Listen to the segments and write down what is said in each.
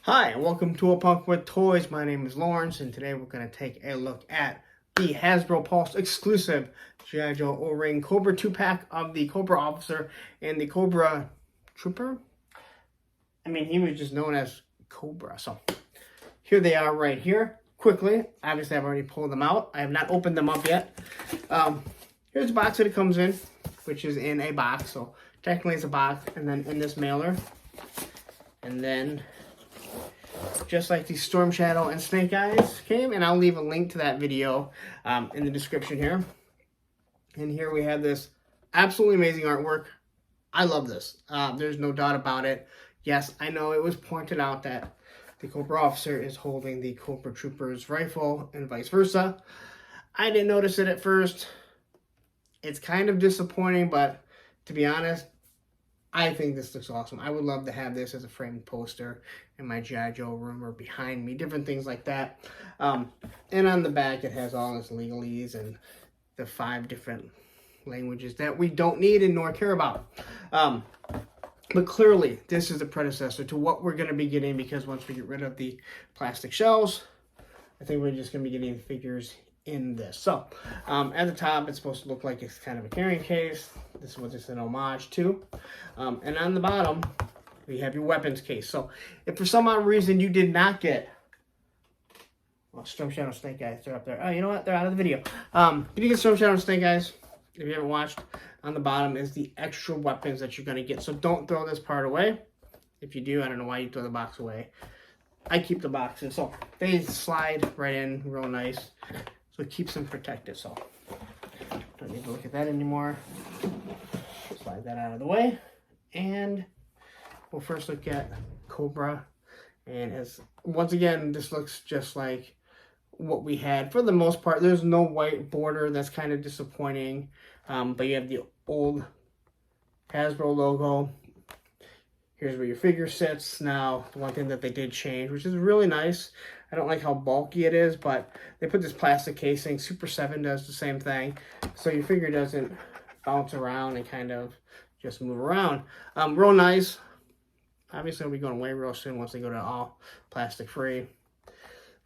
Hi, and welcome to A Punk with Toys. My name is Lawrence, and today we're going to take a look at the Hasbro Pulse exclusive G.I. Joe O-Ring Cobra 2-pack of the Cobra Officer and the Cobra Trooper. I mean, he was just known as Cobra. So here they are right here. Quickly, obviously I've already pulled them out. I have not opened them up yet. Here's the box that it comes in, which is in a box. So technically it's a box, and then in this mailer. And then just like the Storm Shadow and Snake Eyes came, and I'll leave a link to that video in the description here. And here we have this absolutely amazing artwork. I love this. There's no doubt about it. Yes, I know it was pointed out that the Cobra Officer is holding the Cobra Trooper's rifle and vice versa. I didn't notice it at first. It's kind of disappointing, but to be honest, I think this looks awesome. I would love to have this as a framed poster in my G.I. Joe room or behind me, different things like that. And on the back, it has all its legalese and the 5 different languages that we don't need and nor care about. But clearly, this is the predecessor to what we're going to be getting, because once we get rid of the plastic shells, I think we're just going to be getting figures in this. So, at the top, it's supposed to look like it's kind of a carrying case. This is what it's an homage to. And on the bottom, we have your weapons case. So, if for some odd reason you did not get... Well, Storm Shadow and Snake Eyes, they're up there. Oh, you know what? They're out of the video. If you get Storm Shadow and Snake Eyes, if you haven't watched, on the bottom is the extra weapons that you're going to get. So, don't throw this part away. If you do, I don't know why you throw the box away. I keep the boxes. So, they slide right in real nice. So it keeps them protected. So don't need to look at that anymore. Slide that out of the way. And we'll first look at Cobra. And as once again, this looks just like what we had for the most part. There's no white border. That's kind of disappointing. But you have the old Hasbro logo. Here's where your figure sits. Now, the one thing that they did change, which is really nice. I don't like how bulky it is, but they put this plastic casing. Super 7 does the same thing. So your figure doesn't bounce around and kind of just move around. Real nice. Obviously, it'll be going away real soon once they go to all plastic free.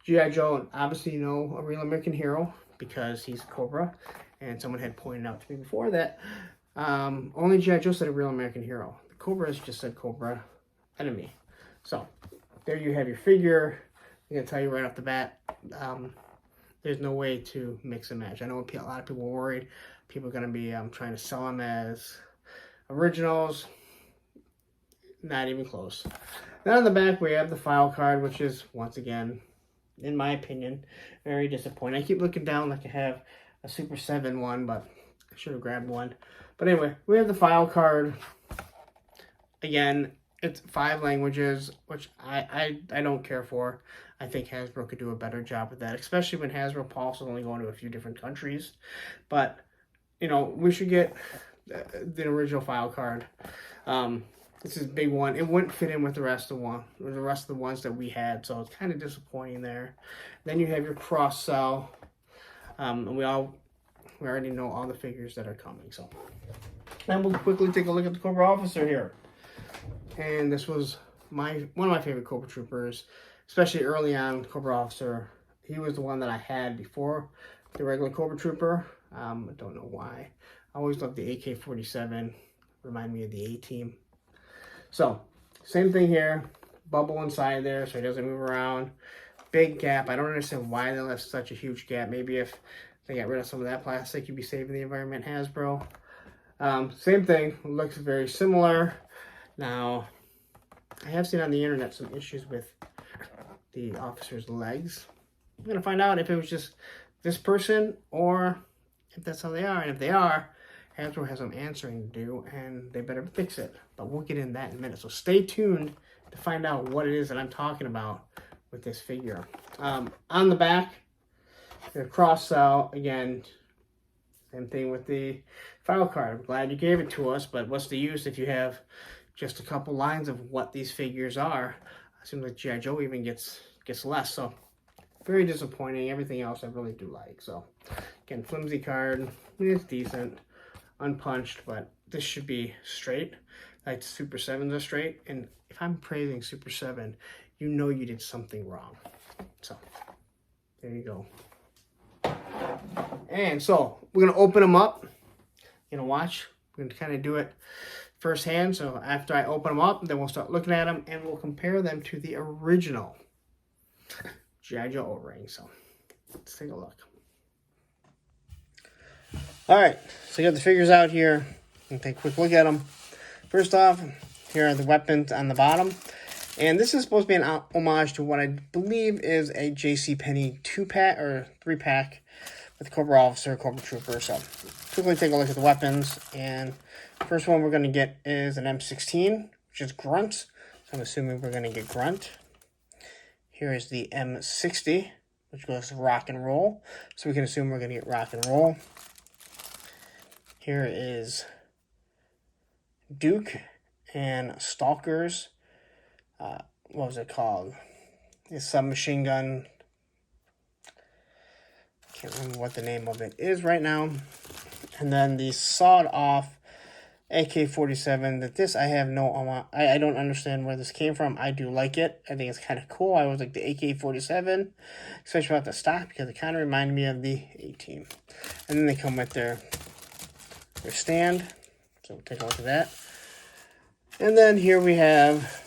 G.I. Joe, obviously, you know, a real American hero because he's a Cobra. And someone had pointed out to me before that only G.I. Joe said a real American hero. Cobra's just said Cobra enemy. So there you have your figure. I'm gonna tell you right off the bat, there's no way to mix and match. I know a lot of people are worried. People are gonna be trying to sell them as originals. Not even close. Then on the back we have the file card, which is once again, in my opinion, very disappointing. I keep looking down like I have a Super 7 one, but I should have grabbed one. But anyway, we have the file card. Again, it's 5 languages, which I don't care for. I think Hasbro could do a better job with that, especially when Hasbro Pulse is only going to a few different countries. But, you know, we should get the original file card. This is a big one. It wouldn't fit in with the rest of the ones that we had, so it's kind of disappointing there. Then you have your cross cell, and we already know all the figures that are coming. So then we'll quickly take a look at the Cobra Officer here. And this was one of my favorite Cobra Troopers, especially early on. Cobra Officer, he was the one that I had before the regular Cobra Trooper. I don't know why. I always loved the AK-47. Remind me of the A-Team. So, same thing here. Bubble inside there so he doesn't move around. Big gap. I don't understand why they left such a huge gap. Maybe if they got rid of some of that plastic, you'd be saving the environment, Hasbro. Same thing. Looks very similar. Now, I have seen on the internet some issues with the officer's legs. I'm going to find out if it was just this person or if that's how they are. And if they are, Hasbro has some answering to do and they better fix it. But we'll get in that in a minute. So stay tuned to find out what it is that I'm talking about with this figure. On the back, the cross cell, again, same thing with the file card. I'm glad you gave it to us, but what's the use if you have just a couple lines of what these figures are? It seems like G.I. Joe even gets less. So very disappointing. Everything else I really do like. So again, flimsy card. It's decent, unpunched, but this should be straight. Like Super 7s are straight. And if I'm praising Super 7, you know you did something wrong. So, there you go. And so, we're going to open them up. You're going to watch. We're going to kind of do it firsthand. So, after I open them up, then we'll start looking at them, and we'll compare them to the original G.I. Joe O-ring. So, let's take a look. Alright, so you got the figures out here. We'll take a quick look at them. First off, here are the weapons on the bottom. And this is supposed to be an homage to what I believe is a JCPenney 2-pack or 3-pack with Cobra Officer, Cobra Trooper. So, quickly take a look at the weapons. And the first one we're going to get is an M16, which is Grunt. So, I'm assuming we're going to get Grunt. Here is the M60, which goes to Rock and Roll. So, we can assume we're going to get Rock and Roll. Here is Duke and Stalkers. What was it called? It's submachine gun. Can't remember what the name of it is right now. And then the sawed-off AK-47. That this I have no. I don't understand where this came from. I do like it. I think it's kind of cool. I always like the AK-47, especially about the stock because it kind of reminded me of the A-Team. And then they come with their stand. So we'll take a look at that. And then here we have,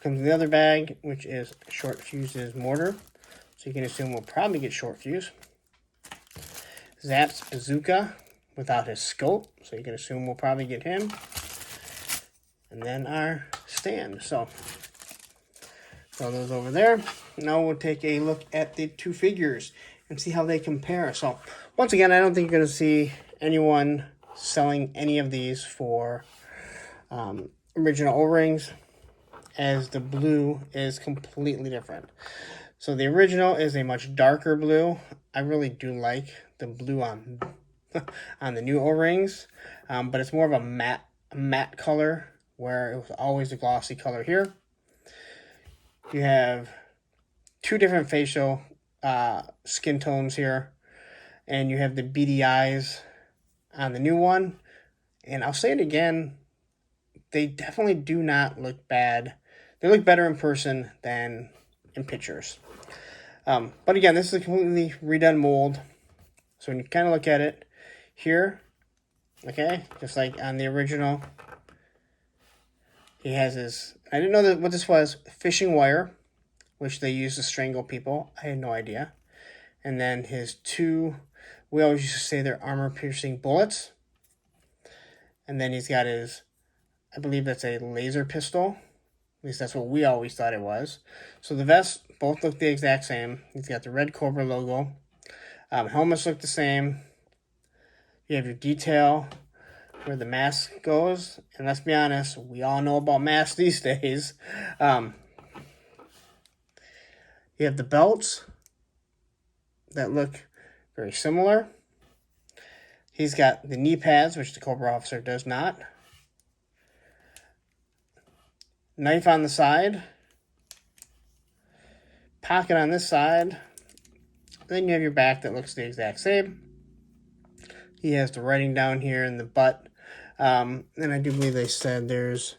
comes the other bag, which is Short Fuse's mortar. So you can assume we'll probably get Short Fuse. Zap's bazooka without his scope. So you can assume we'll probably get him. And then our stand. So throw those over there. Now we'll take a look at the two figures and see how they compare. So once again, I don't think you're going to see anyone selling any of these for original O-rings, as the blue is completely different. So the original is a much darker blue. I really do like the blue on on the new O-rings, but it's more of a matte color, where it was always a glossy color here. You have two different facial skin tones here, and you have the beady eyes on the new one. And I'll say it again, they definitely do not look bad. They look better in person than in pictures. But again, this is a completely redone mold. So when you kind of look at it here, okay, just like on the original, he has his, I didn't know what this was, fishing wire, which they use to strangle people. I had no idea. And then his two, we always used to say they're armor-piercing bullets. And then he's got his, I believe that's a laser pistol. At least that's what we always thought it was. So the vests both look the exact same. He's got the red Cobra logo. Helmets look the same. You have your detail where the mask goes. And let's be honest, we all know about masks these days. You have the belts that look very similar. He's got the knee pads, which the Cobra Officer does not. Knife on the side. Pocket on this side. Then you have your back that looks the exact same. He has the writing down here in the butt. And I do believe they said it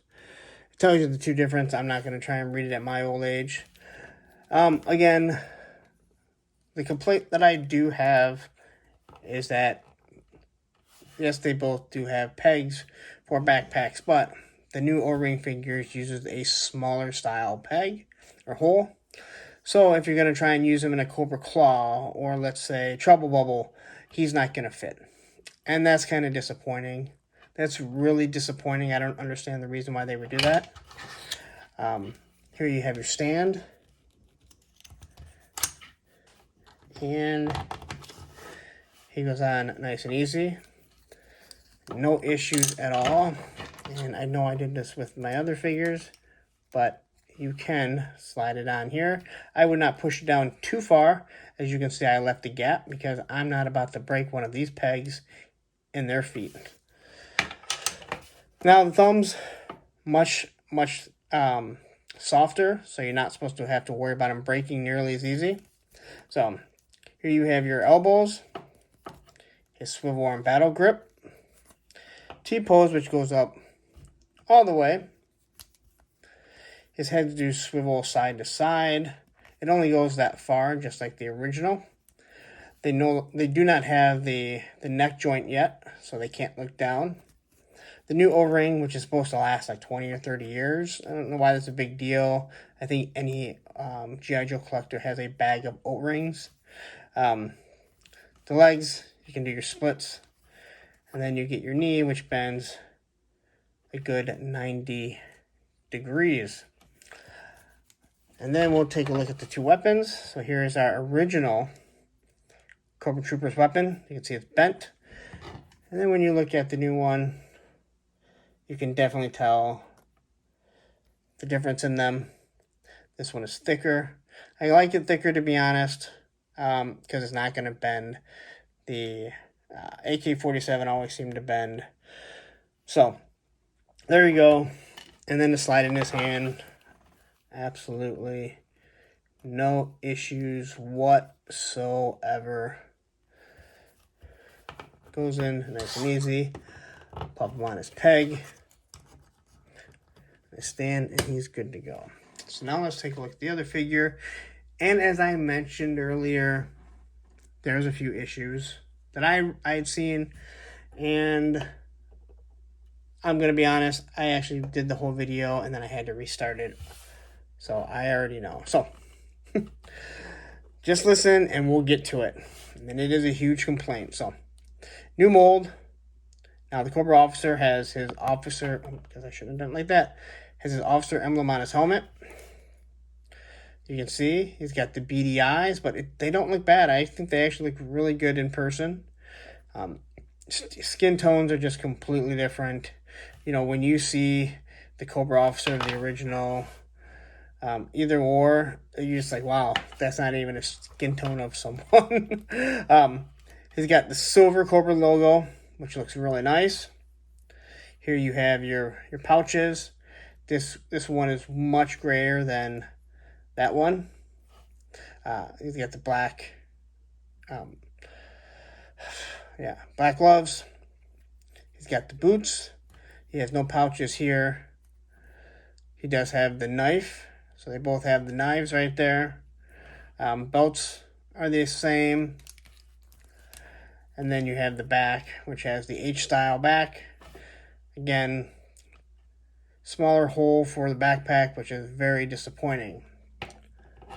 tells you the two difference. I'm not going to try and read it at my old age. Again, the complaint that I do have is that, yes, they both do have pegs for backpacks, but the new O-ring figures uses a smaller style peg or hole. So if you're going to try and use him in a Cobra Claw or let's say Trouble Bubble, he's not going to fit. And that's kind of disappointing. That's really disappointing. I don't understand the reason why they would do that. Here you have your stand. And he goes on nice and easy. No issues at all. And I know I did this with my other figures, but you can slide it on here. I would not push it down too far. As you can see, I left a gap because I'm not about to break one of these pegs in their feet. Now the thumbs, much softer, so you're not supposed to have to worry about them breaking nearly as easy. So here you have your elbows, his swivel arm battle grip, T-pose, which goes up all the way. His heads do swivel side to side. It only goes that far, just like the original. They do not have the neck joint yet, so they can't look down. The new O-ring, which is supposed to last like 20 or 30 years. I don't know why that's a big deal. I think any G.I. Joe collector has a bag of O-rings. The legs, you can do your splits. And then you get your knee, which bends a good 90 degrees. And then we'll take a look at the two weapons. So here's our original Cobra Trooper's weapon. You can see it's bent. And then when you look at the new one, you can definitely tell the difference in them. This one is thicker. I like it thicker, to be honest, because it's not going to bend. The AK-47 always seemed to bend. So, there you go. And then the slide in his hand. Absolutely no issues whatsoever. Goes in nice and easy. Pop him on his peg. I stand, and he's good to go. So now let's take a look at the other figure. And as I mentioned earlier, there's a few issues that I had seen, and I'm going to be honest, I actually did the whole video, and then I had to restart it. So I already know. So just listen, and we'll get to it. And it is a huge complaint. So new mold. Now the Cobra Officer has his officer, because I shouldn't have done it like that, has his officer emblem on his helmet. You can see he's got the beady eyes, but they don't look bad. I think they actually look really good in person. Skin tones are just completely different. You know, when you see the Cobra Officer, the original, either or, you're just like, wow, that's not even a skin tone of someone. He's got the silver Cobra logo, which looks really nice. Here you have your pouches. This one is much grayer than that one. He's got the black, black gloves. He's got the boots. He has no pouches here. He does have the knife, so they both have the knives right there. Belts are the same. And then you have the back, which has the H-style back. Again, smaller hole for the backpack, which is very disappointing.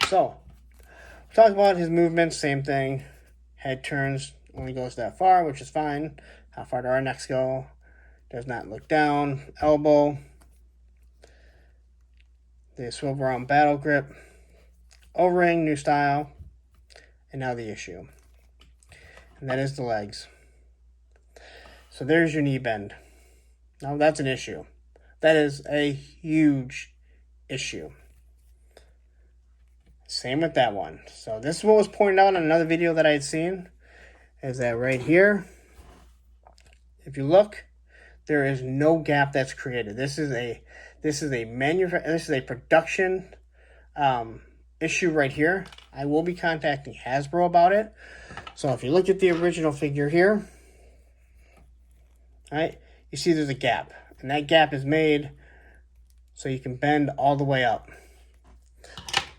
So, we'll talk about his movements, same thing. Head turns, only goes that far, which is fine. How far do our necks go? Does not look down. Elbow. The swivel around battle grip. O-ring, new style. And now the issue. And that is the legs. So there's your knee bend. Now that's an issue. That is a huge issue. Same with that one. So this is what was pointed out in another video that I had seen. Is that right here. If you look, there is no gap that's created. This is a production issue right here. I will be contacting Hasbro about it. So if you look at the original figure here, all right, you see there's a gap. And that gap is made so you can bend all the way up.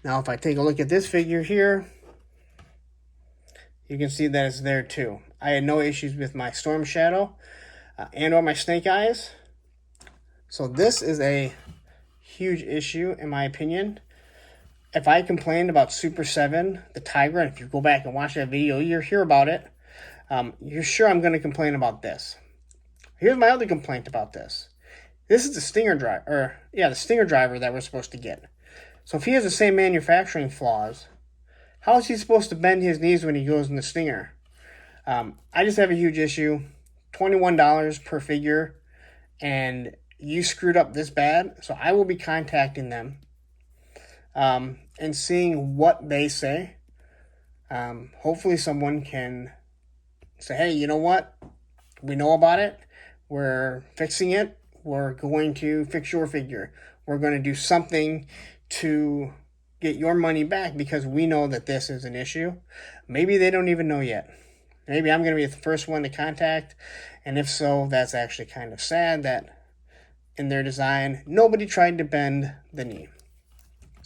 Now if I take a look at this figure here, you can see that it's there too. I had no issues with my Storm Shadow and or my Snake Eyes. So this is a huge issue in my opinion. If I complained about Super 7, the Tiger, and if you go back and watch that video, you'll hear about it. You're sure I'm going to complain about this. Here's my other complaint about this. This is the Stinger driver, the Stinger driver that we're supposed to get. So if he has the same manufacturing flaws, how is he supposed to bend his knees when he goes in the Stinger? I just have a huge issue. $21 per figure, and you screwed up this bad. So I will be contacting them and seeing what they say. Hopefully someone can say, hey, you know what? We know about it. We're fixing it. We're going to fix your figure. We're going to do something to get your money back because we know that this is an issue. Maybe they don't even know yet. Maybe I'm going to be the first one to contact. And if so, that's actually kind of sad that in their design, nobody tried to bend the knee.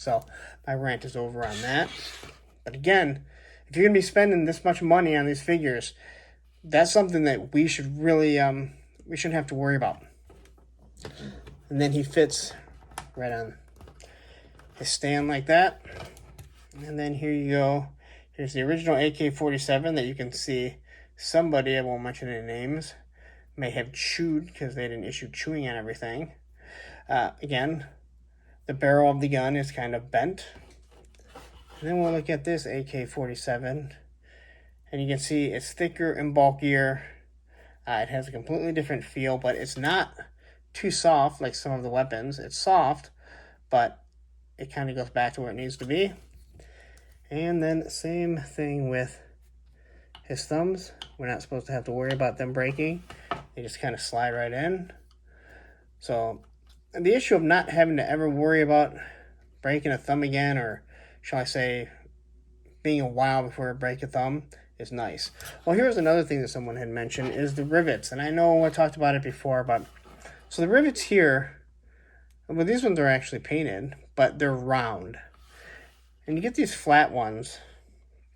So my rant is over on that. But again, if you're going to be spending this much money on these figures, that's something that we should really, we shouldn't have to worry about. And then he fits right on his stand like that. And then here you go. Here's the original AK-47 that you can see somebody, I won't mention any names, may have chewed because they didn't issue chewing on everything. Again, the barrel of the gun is kind of bent. And then we'll look at this AK-47. And you can see it's thicker and bulkier. It has a completely different feel, but it's not too soft like some of the weapons. It's soft, but it kind of goes back to where it needs to be. And then same thing with his thumbs. We're not supposed to have to worry about them breaking. They just kind of slide right in. So the issue of not having to ever worry about breaking a thumb again, or shall I say being a while before I break a thumb, is nice. Well, here's another thing that someone had mentioned is the rivets. And I know I talked about it before, but so the rivets here, well, these ones are actually painted, but they're round. And you get these flat ones,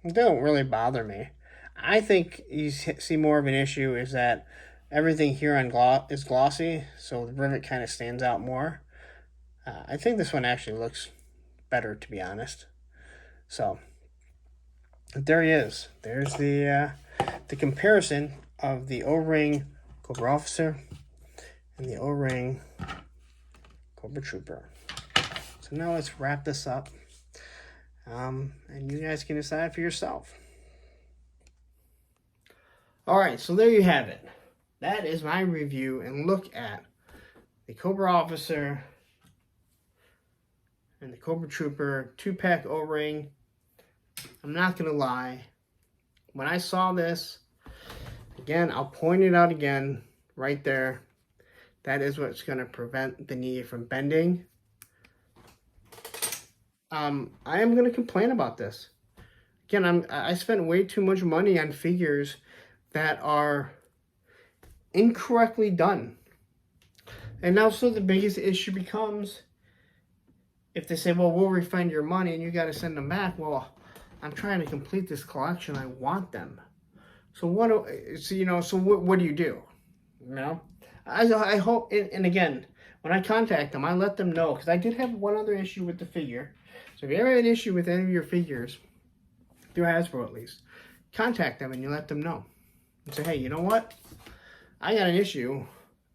they don't really bother me. I think you see more of an issue is that everything here on is glossy, so the rivet kind of stands out more. I think this one actually looks better, to be honest. So there he is. There's the comparison of the O-ring Cobra Officer and the O-ring Cobra Trooper. So now let's wrap this up. And you guys can decide for yourself. Alright, so there you have it. That is my review and look at the Cobra Officer and the Cobra Trooper 2-pack O-ring. I'm not going to lie. When I saw this, again, I'll point it out again right there. That is what's going to prevent the knee from bending. I am going to complain about this. Again, I spent way too much money on figures that are incorrectly done. And now, so the biggest issue becomes, if they say, well, we'll refund your money and you got to send them back. Well, I'm trying to complete this collection. I want them. So what do you do? You know, I hope, and again, when I contact them, I let them know, because I did have one other issue with the figure. So if you ever have an issue with any of your figures, through Hasbro at least, contact them and you let them know. And say, hey, you know what? I got an issue.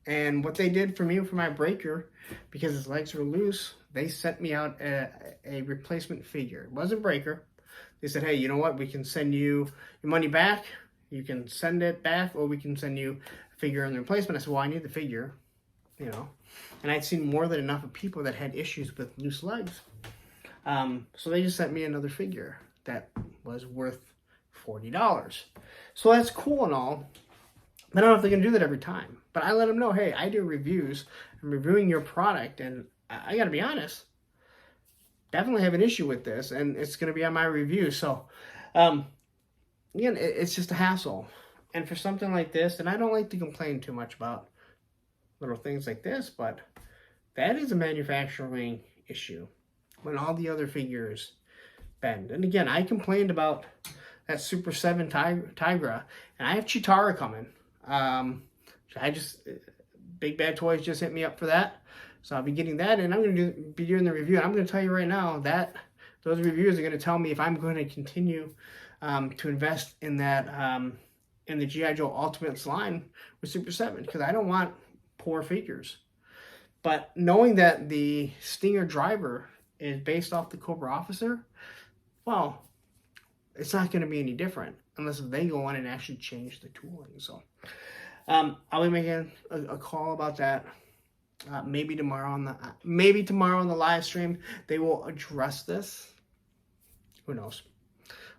And what they did for me for my breaker, because his legs were loose, they sent me out a replacement figure. It wasn't a breaker. They said, hey, you know what? We can send you your money back. You can send it back, or we can send you a figure on the replacement. I said, well, I need the figure, you know. And I'd seen more than enough of people that had issues with loose legs. So they just sent me another figure that was worth $40. So that's cool and all. I don't know if they're going to do that every time. But I let them know, hey, I do reviews. I'm reviewing your product, and I got to be honest, definitely have an issue with this, and it's going to be on my review. So, again, it's just a hassle. And for something like this, and I don't like to complain too much about little things like this, but that is a manufacturing issue when all the other figures bend. And again, I complained about that Super 7 Tigra, and I have Chitara coming. Big Bad Toys just hit me up for that. So I'll be getting that, and I'm going to be doing the review. And I'm going to tell you right now that those reviews are going to tell me if I'm going to continue to invest in that, in the G.I. Joe Ultimates line with Super 7, because I don't want poor figures. But knowing that the Stinger driver is based off the Cobra Officer, well, it's not going to be any different unless they go on and actually change the tooling. So I'll be making a call about that. Maybe tomorrow on the live stream they will address this. Who knows?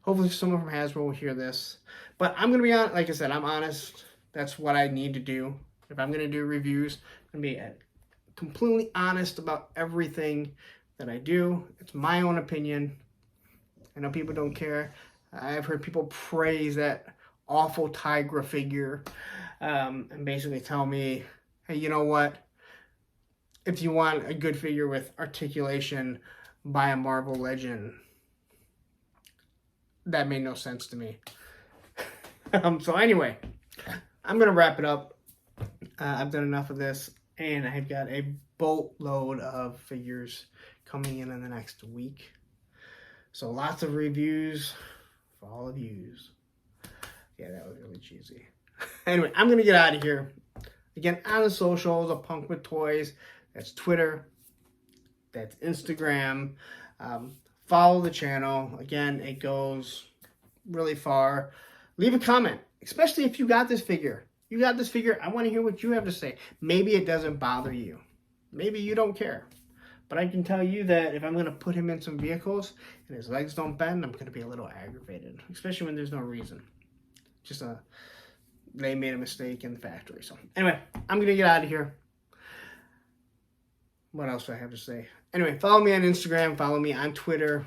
Hopefully someone from Hasbro will hear this. But I'm gonna be honest. Like I said, I'm honest. That's what I need to do. If I'm gonna do reviews, I'm gonna be completely honest about everything that I do. It's my own opinion. I know people don't care. I've heard people praise that awful Tigra figure, and basically tell me, hey, you know what? If you want a good figure with articulation, by a Marvel legend. That made no sense to me. So anyway, I'm going to wrap it up. I've done enough of this, and I've got a boatload of figures coming in the next week. So lots of reviews for all of yous. Yeah, that was really cheesy. Anyway, I'm going to get out of here. Again, on the socials, A Punk with Toys. That's Twitter. That's Instagram. Follow the channel. Again, it goes really far. Leave a comment, especially if you got this figure. You got this figure. I want to hear what you have to say. Maybe it doesn't bother you. Maybe you don't care. But I can tell you that if I'm going to put him in some vehicles and his legs don't bend, I'm going to be a little aggravated. Especially when there's no reason. Just they made a mistake in the factory. So anyway, I'm going to get out of here. What else do I have to say? Anyway, follow me on Instagram. Follow me on Twitter.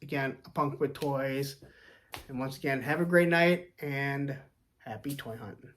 Again, A Punk with Toys. And once again, have a great night and happy toy hunting.